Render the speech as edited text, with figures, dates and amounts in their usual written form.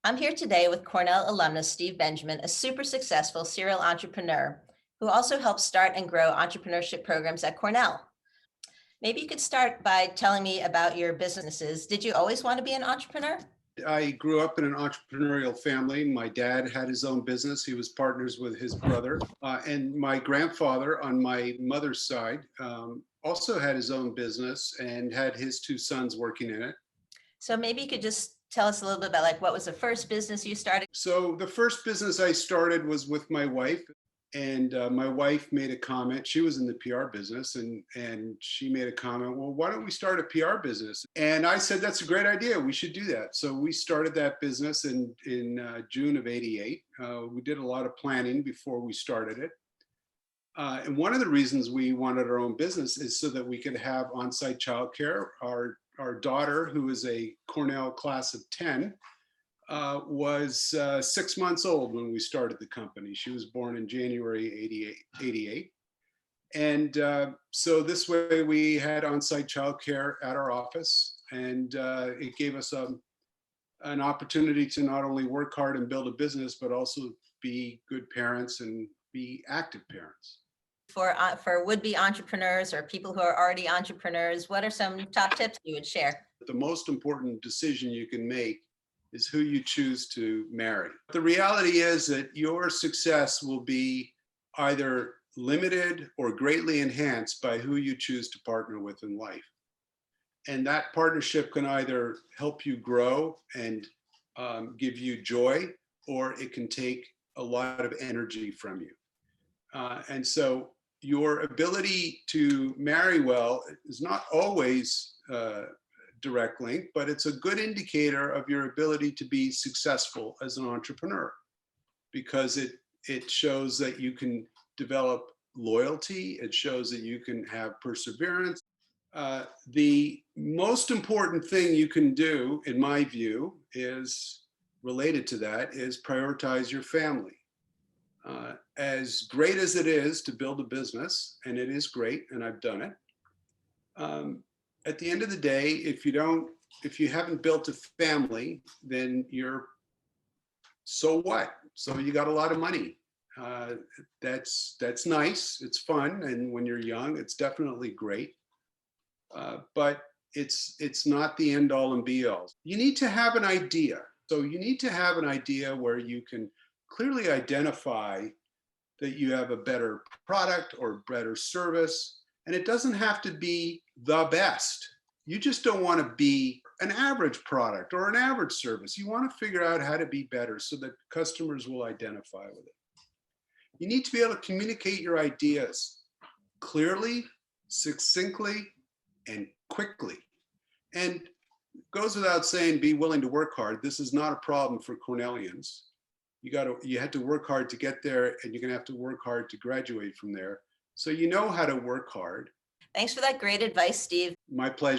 I'm here today with Cornell alumnus Steve Benjamin, a super successful serial entrepreneur who also helps start and grow entrepreneurship programs at Cornell. Maybe you could start by telling me about your businesses. Did you always want to be an entrepreneur? I grew up in an entrepreneurial family. My dad had his own business. He was partners with his brother. And my grandfather on my mother's side also had his own business and had his two sons working in it. So maybe you could just tell us a little bit about what was the first business you started? So the first business I started was with my wife. And my wife made a comment. She was in the PR business, and she made a comment, well, why don't we start a PR business? And I said, that's a great idea. We should do that. So we started that business in June of '88. We did a lot of planning before we started it. And one of the reasons we wanted our own business is so that we could have on-site childcare. Our daughter, who is a Cornell class of 10, was 6 months old when we started the company. She was born in January '88. And so this way we had on-site childcare at our office, and it gave us an opportunity to not only work hard and build a business, but also be good parents and be active parents. For would-be entrepreneurs or people who are already entrepreneurs, what are some top tips you would share? The most important decision you can make is who you choose to marry. The reality is that your success will be either limited or greatly enhanced by who you choose to partner with in life. And that partnership can either help you grow and give you joy, or it can take a lot of energy from you. And so your ability to marry well is not always direct link, but it's a good indicator of your ability to be successful as an entrepreneur, because it shows that you can develop loyalty. It shows that you can have perseverance. The most important thing you can do, in my view, is related to that, is prioritize your family. As great as it is to build a business, and it is great, and I've done it, at the end of the day, if you haven't built a family, then so what? So you got a lot of money. That's nice. It's fun, and when you're young, it's definitely great. But it's not the end all and be all. You need to have an idea. So you need to have an idea where you can clearly identify that you have a better product or better service. And it doesn't have to be the best. You just don't want to be an average product or an average service. You want to figure out how to be better so that customers will identify with it. You need to be able to communicate your ideas clearly, succinctly, and quickly. And it goes without saying, be willing to work hard. This is not a problem for Cornellians. You had to work hard to get there, and you're going to have to work hard to graduate from there. So you know how to work hard. Thanks for that great advice, Steve. My pleasure.